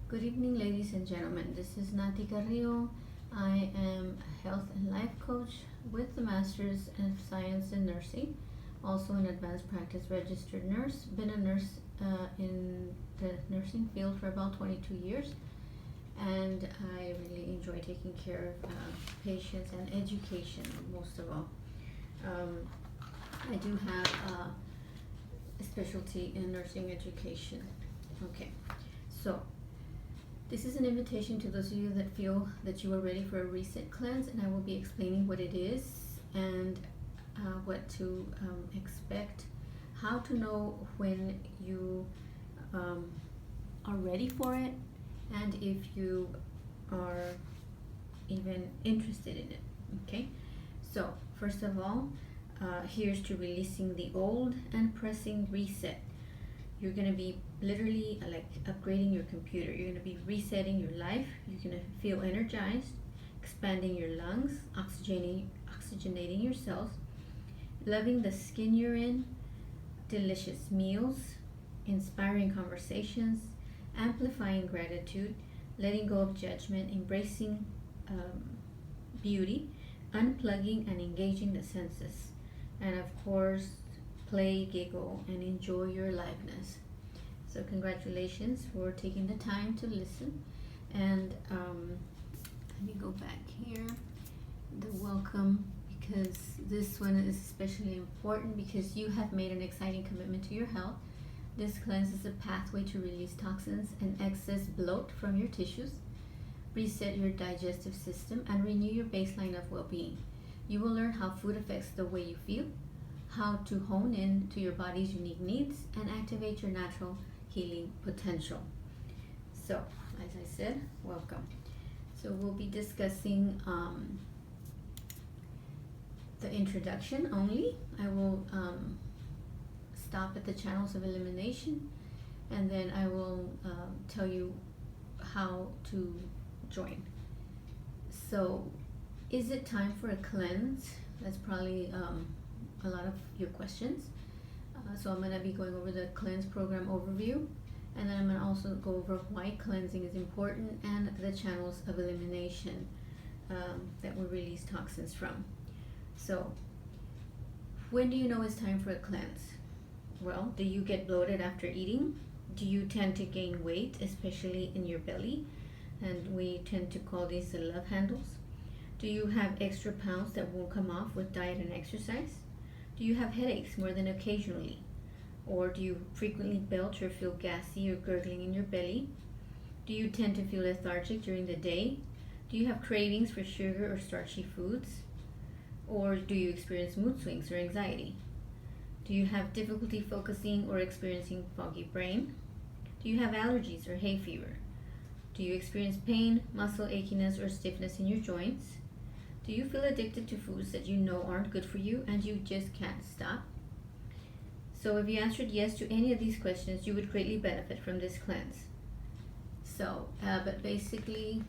Good evening, ladies and gentlemen. This is Nati Carrillo. I am a health and life coach with the Master's of Science in Nursing, also an advanced practice registered nurse. Been a nurse in the nursing field for about 22 years, and I really enjoy taking care of patients and education most of all. I do have a specialty in nursing education. Okay, so this is an invitation to those of you that feel that you are ready for a reset cleanse, and I will be explaining what it is and what to expect, how to know when you are ready for it, and if you are even interested in it. Okay, so first of all, here's to releasing the old and pressing reset. You're going to be literally like upgrading your computer. You're going to be resetting your life. You're going to feel energized, expanding your lungs, oxygenating your cells, loving the skin you're in, delicious meals, inspiring conversations, amplifying gratitude, letting go of judgment, embracing beauty, unplugging and engaging the senses, and of course, play, giggle, and enjoy your liveness. So congratulations for taking the time to listen. And let me go back here, the welcome, because this one is especially important because you have made an exciting commitment to your health. This cleanse is a pathway to release toxins and excess bloat from your tissues, reset your digestive system, and renew your baseline of well-being. You will learn how food affects the way you feel, how to hone in to your body's unique needs, and activate your natural healing potential. So, as I said, welcome. So we'll be discussing the introduction only. I will stop at the channels of elimination, and then I will tell you how to join. So, is it time for a cleanse? That's probably a lot of your questions. So I'm going to be going over the cleanse program overview, and then I'm going to also go over why cleansing is important and the channels of elimination that we release toxins from. So when do you know it's time for a cleanse? Well, do you get bloated after eating? Do you tend to gain weight, especially in your belly? And we tend to call these the love handles. Do you have extra pounds that won't come off with diet and exercise? Do you have headaches more than occasionally? Or do you frequently belch or feel gassy or gurgling in your belly? Do you tend to feel lethargic during the day? Do you have cravings for sugar or starchy foods? Or do you experience mood swings or anxiety? Do you have difficulty focusing or experiencing foggy brain? Do you have allergies or hay fever? Do you experience pain, muscle achiness, or stiffness in your joints? Do you feel addicted to foods that you know aren't good for you and you just can't stop? So if you answered yes to any of these questions, you would greatly benefit from this cleanse. So, but basically,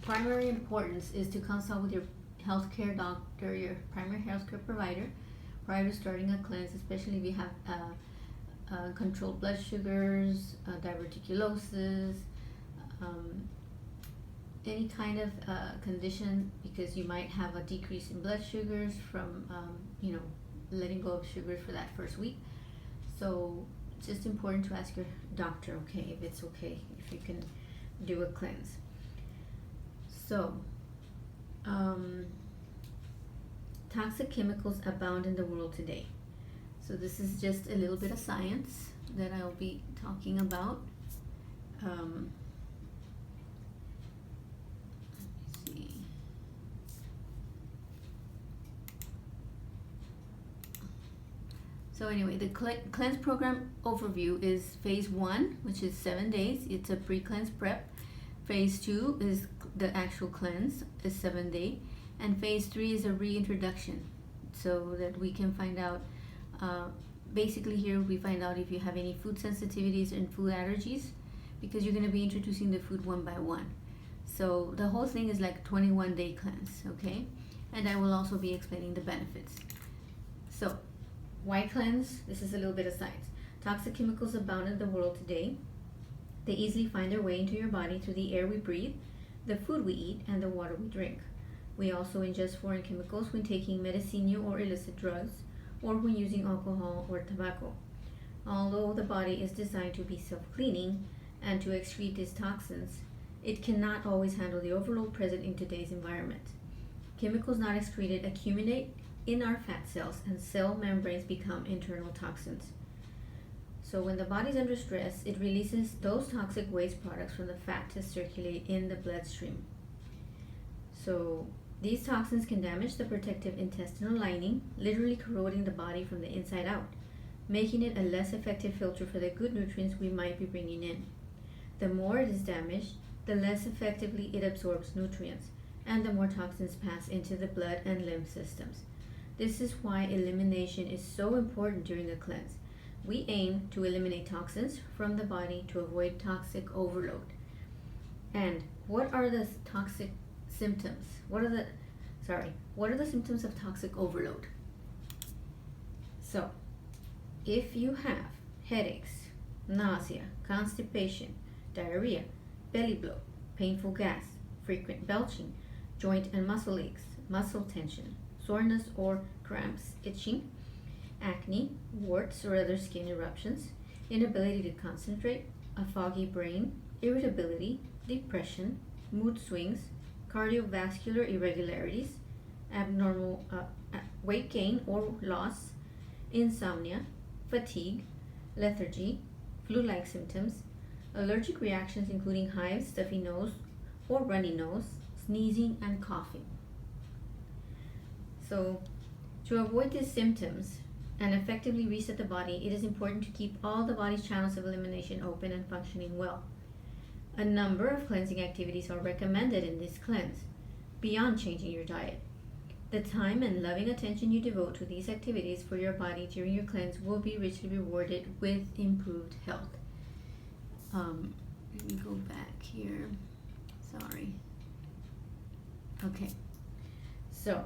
primary importance is to consult with your healthcare doctor, your primary healthcare provider, prior to starting a cleanse, especially if you have controlled blood sugars, diverticulosis, any kind of condition, because you might have a decrease in blood sugars from letting go of sugars for that first week. So it's just important to ask your doctor, okay, if it's okay, if you can do a cleanse. So toxic chemicals abound in the world today. So this is just a little bit of science that I'll be talking about. So anyway, the cleanse program overview is phase 1, which is 7 days. It's a pre-cleanse prep. Phase 2 is the actual cleanse, is 7 day. And phase 3 is a reintroduction, so that we can find out, basically here we find out if you have any food sensitivities and food allergies, because you're going to be introducing the food one by one. So the whole thing is like 21-day cleanse, okay? And I will also be explaining the benefits. So why cleanse? This is a little bit of science. Toxic chemicals abound in the world today. They easily find their way into your body through the air we breathe, the food we eat, and the water we drink. We also ingest foreign chemicals when taking medicinal or illicit drugs, or when using alcohol or tobacco. Although the body is designed to be self-cleaning and to excrete these toxins, it cannot always handle the overload present in today's environment. Chemicals not excreted accumulate in our fat cells, and cell membranes become internal toxins. So when the body is under stress, it releases those toxic waste products from the fat to circulate in the bloodstream. So these toxins can damage the protective intestinal lining, literally corroding the body from the inside out, making it a less effective filter for the good nutrients we might be bringing in. The more it is damaged, the less effectively it absorbs nutrients, and the more toxins pass into the blood and lymph systems. This is why elimination is so important during a cleanse. We aim to eliminate toxins from the body to avoid toxic overload. And what are the toxic symptoms? What are the symptoms of toxic overload? So, if you have headaches, nausea, constipation, diarrhea, belly bloat, painful gas, frequent belching, joint and muscle aches, muscle tension, soreness or cramps, itching, acne, warts or other skin eruptions, inability to concentrate, a foggy brain, irritability, depression, mood swings, cardiovascular irregularities, abnormal weight gain or loss, insomnia, fatigue, lethargy, flu-like symptoms, allergic reactions including hives, stuffy nose or runny nose, sneezing and coughing. So, to avoid these symptoms and effectively reset the body, it is important to keep all the body's channels of elimination open and functioning well. A number of cleansing activities are recommended in this cleanse, beyond changing your diet. The time and loving attention you devote to these activities for your body during your cleanse will be richly rewarded with improved health. Let me go back here. Sorry. Okay. So,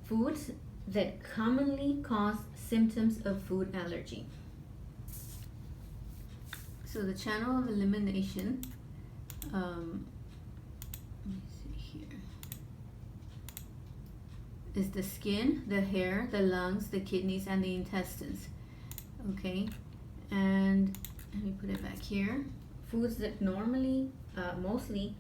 foods that commonly cause symptoms of food allergy. So the channel of elimination, let me see here, is the skin, the hair, the lungs, the kidneys, and the intestines. Okay, and let me put it back here. Foods that normally, mostly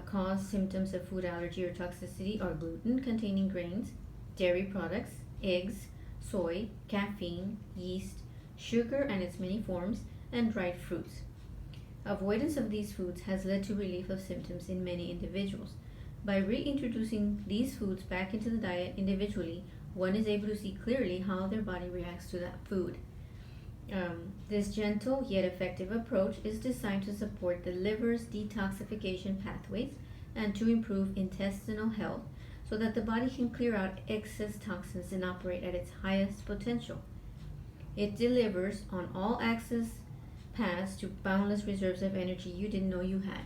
cause symptoms of food allergy or toxicity are gluten-containing grains, dairy products, eggs, soy, caffeine, yeast, sugar and its many forms, and dried fruits. Avoidance of these foods has led to relief of symptoms in many individuals. By reintroducing these foods back into the diet individually, one is able to see clearly how their body reacts to that food. This gentle yet effective approach is designed to support the liver's detoxification pathways and to improve intestinal health so that the body can clear out excess toxins and operate at its highest potential. It delivers on all access paths to boundless reserves of energy you didn't know you had.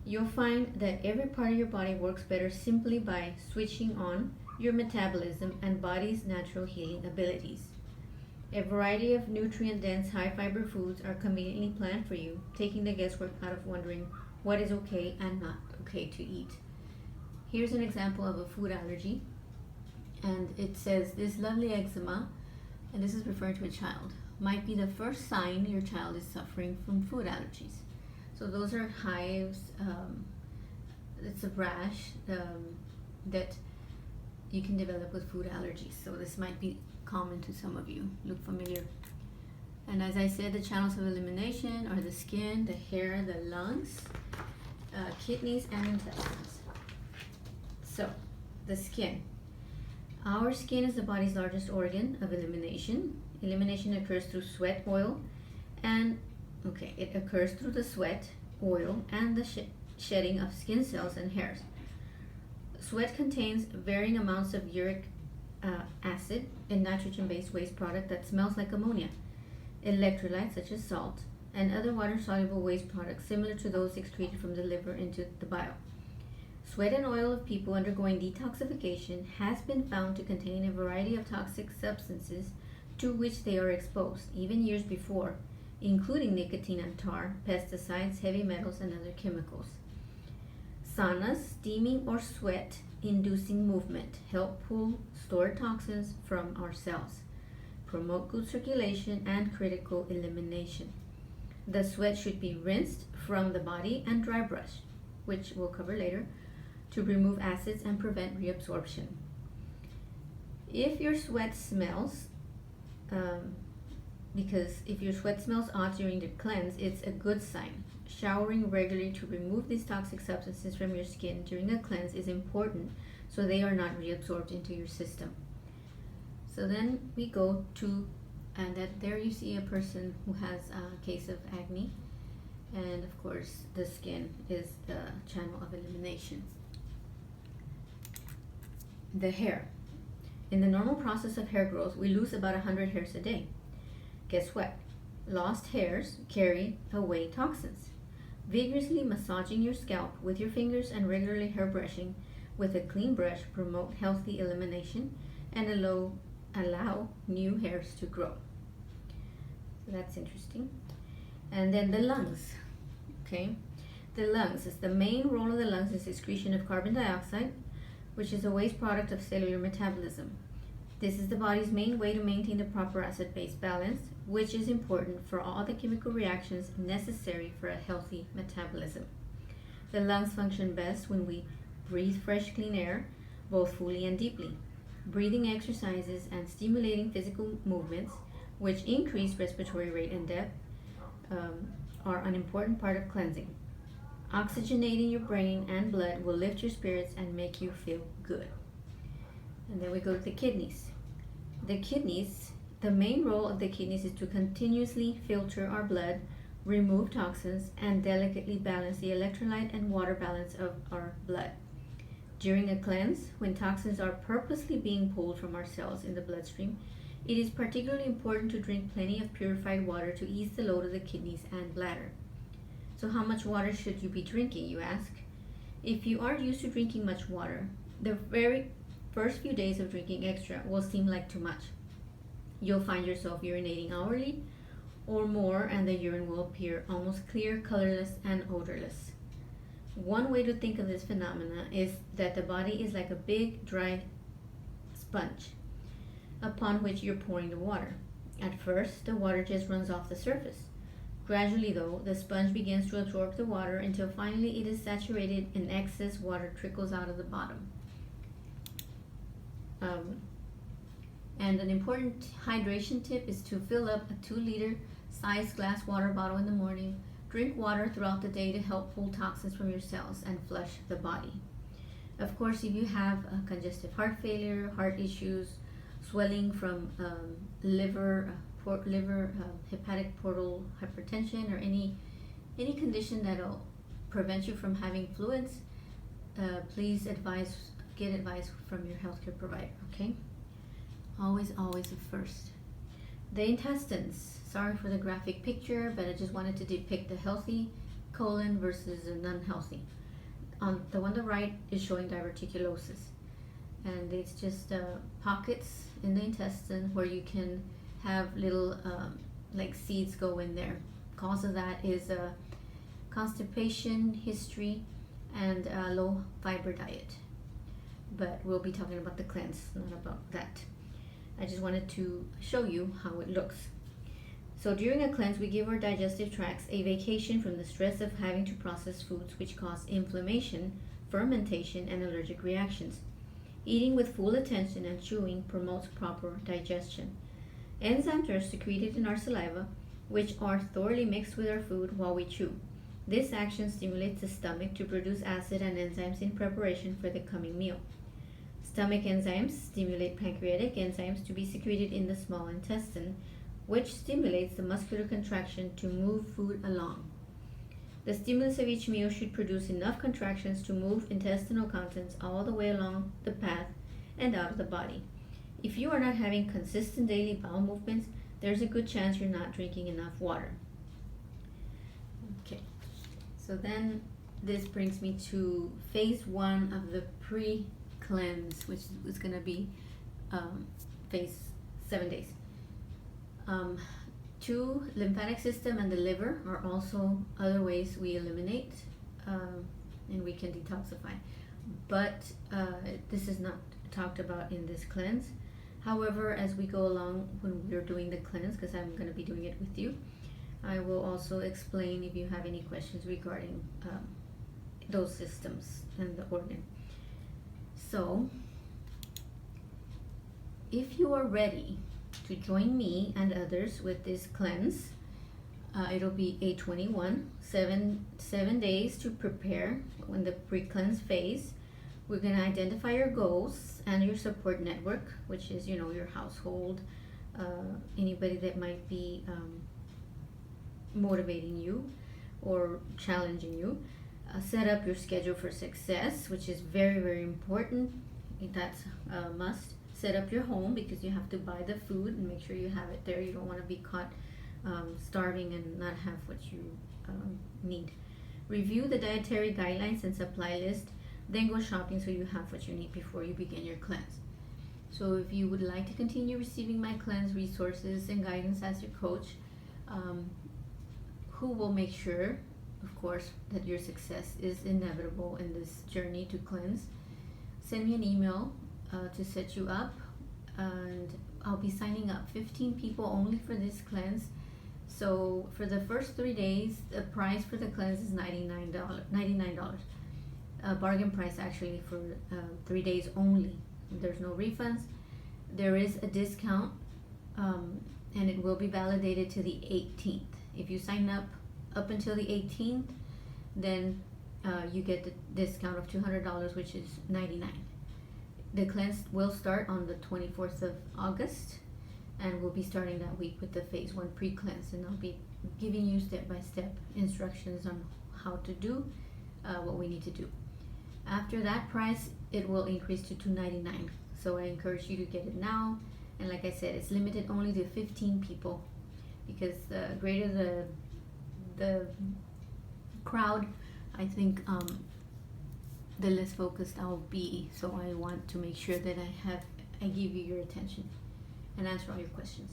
You'll find that every part of your body works better simply by switching on your metabolism and body's natural healing abilities. A variety of nutrient-dense, high-fiber foods are conveniently planned for you, taking the guesswork out of wondering what is okay and not okay to eat. Here's an example of a food allergy, and it says this lovely eczema, and this is referring to a child, might be the first sign your child is suffering from food allergies. So those are hives, it's a rash that you can develop with food allergies. So this might be common to some of you. Look familiar. And as I said, the channels of elimination are the skin, the hair, the lungs, kidneys, and intestines. So, the skin. Our skin is the body's largest organ of elimination. Elimination occurs through sweat, oil, and it occurs through the sweat, oil, and the shedding of skin cells and hairs. Sweat contains varying amounts of uric acid, a nitrogen-based waste product that smells like ammonia, electrolytes such as salt, and other water-soluble waste products similar to those excreted from the liver into the bile. Sweat and oil of people undergoing detoxification has been found to contain a variety of toxic substances to which they are exposed, even years before including nicotine and tar, pesticides, heavy metals, and other chemicals. Saunas, steaming or sweat inducing movement, help pull stored toxins from our cells, promote good circulation and critical elimination. The sweat should be rinsed from the body and dry brushed, which we'll cover later, to remove acids and prevent reabsorption. If your sweat smells, because if your sweat smells odd during the cleanse, it's a good sign. Showering regularly to remove these toxic substances from your skin during a cleanse is important so they are not reabsorbed into your system. So then we go to, and that there you see a person who has a case of acne, and of course the skin is the channel of elimination. The hair. In the normal process of hair growth, we lose about 100 hairs a day. Guess what? Lost hairs carry away toxins. Vigorously massaging your scalp with your fingers and regularly hair brushing with a clean brush promote healthy elimination and allow new hairs to grow. So that's interesting. And then the lungs. Okay, the lungs is the main role of the lungs is excretion of carbon dioxide, which is a waste product of cellular metabolism. This is the body's main way to maintain the proper acid-base balance, which is important for all the chemical reactions necessary for a healthy metabolism. The lungs function best when we breathe fresh, clean air, both fully and deeply. Breathing exercises and stimulating physical movements, which increase respiratory rate and depth, are an important part of cleansing. Oxygenating your brain and blood will lift your spirits and make you feel good. And then we go to the kidneys. The main role of the kidneys is to continuously filter our blood, remove toxins, and delicately balance the electrolyte and water balance of our blood. During a cleanse, when toxins are purposely being pulled from our cells in the bloodstream, it is particularly important to drink plenty of purified water to ease the load of the kidneys and bladder. So how much water should you be drinking, you ask? If you are used to drinking much water, the very first few days of drinking extra will seem like too much. You'll find yourself urinating hourly or more, and the urine will appear almost clear, colorless, and odorless. One way to think of this phenomena is that the body is like a big, dry sponge upon which you're pouring the water. At first, the water just runs off the surface. Gradually, though, the sponge begins to absorb the water until finally it is saturated and excess water trickles out of the bottom. And an important hydration tip is to fill up a 2-liter size glass water bottle in the morning. Drink water throughout the day to help pull toxins from your cells and flush the body. Of course, if you have congestive heart failure, heart issues, swelling from liver, hepatic portal hypertension, or any condition that'll prevent you from having fluids, please get advice from your healthcare provider, okay? Always a first. The intestines. Sorry for the graphic picture, but I just wanted to depict the healthy colon versus a non-healthy. On the one on the right is showing diverticulosis, and it's just pockets in the intestine where you can have little like seeds go in there. Cause of that is a constipation history and a low fiber diet. But we'll be talking about the cleanse, not about that. I just wanted to show you how it looks. So during a cleanse, we give our digestive tracts a vacation from the stress of having to process foods which cause inflammation, fermentation, and allergic reactions. Eating with full attention and chewing promotes proper digestion. Enzymes are secreted in our saliva, which are thoroughly mixed with our food while we chew. This action stimulates the stomach to produce acid and enzymes in preparation for the coming meal. Stomach enzymes stimulate pancreatic enzymes to be secreted in the small intestine, which stimulates the muscular contraction to move food along. The stimulus of each meal should produce enough contractions to move intestinal contents all the way along the path and out of the body. If you are not having consistent daily bowel movements, there's a good chance you're not drinking enough water. Okay, so then this brings me to phase 1 of the pre-cleanse, which is going to be phase 7 days. Lymphatic system and the liver are also other ways we eliminate, and we can detoxify. But this is not talked about in this cleanse. However, as we go along when we're doing the cleanse, because I'm going to be doing it with you, I will also explain if you have any questions regarding those systems and the organ. So, if you are ready to join me and others with this cleanse, it'll be 821, 7 days to prepare when the pre-cleanse phase. We're going to identify your goals and your support network, which is, your household, anybody that might be motivating you or challenging you. Set up your schedule for success, which is very, very important. That's a must. Set up your home, because you have to buy the food and make sure you have it there. You don't want to be caught starving and not have what you need. Review the dietary guidelines and supply list, then go shopping so you have what you need before you begin your cleanse. So if you would like to continue receiving my cleanse resources and guidance as your coach, who will make sure, of course, that your success is inevitable in this journey to cleanse, send me an email to set you up, and I'll be signing up 15 people only for this cleanse. So for the first 3 days, the price for the cleanse is $99. A bargain price actually for 3 days only. There's no refunds. There is a discount, and it will be validated to the 18th. If you sign up until the 18th, then you get the discount of $200, which is $99. The cleanse will start on the 24th of August, and we'll be starting that week with the phase 1 pre-cleanse, and I'll be giving you step-by-step instructions on how to do what we need to do. After that price, it will increase to $299. So I encourage you to get it now, and like I said, it's limited only to 15 people, because the greater the crowd, I think the less focused I'll be. So I want to make sure that I give you your attention and answer all your questions.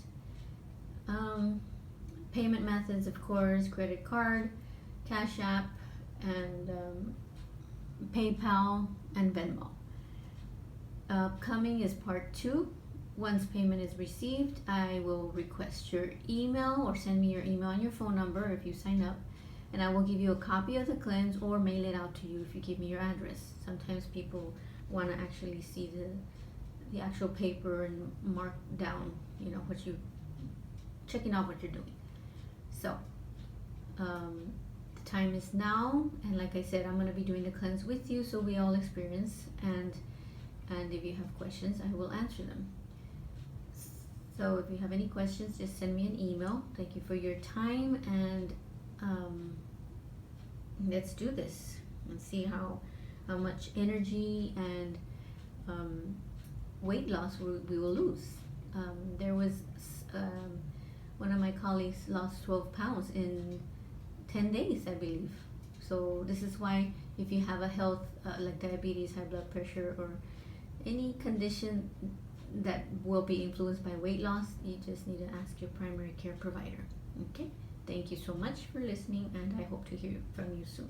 Payment methods, of course, credit card, Cash App, and PayPal and Venmo. Upcoming is part 2. Once payment is received, I will request your email, or send me your email and your phone number if you sign up, and I will give you a copy of the cleanse or mail it out to you if you give me your address. Sometimes people want to actually see the actual paper and mark down, what you checking out what you're doing. So the time is now, and like I said, I'm going to be doing the cleanse with you, so we all experience, and if you have questions, I will answer them. So if you have any questions, just send me an email. Thank you for your time, and let's do this and see how much energy and weight loss we will lose. There was one of my colleagues lost 12 pounds in 10 days, I believe. So this is why, if you have a health like diabetes, high blood pressure, or any condition that will be influenced by weight loss, you just need to ask your primary care provider. Okay? Thank you so much for listening, and I hope to hear from you soon.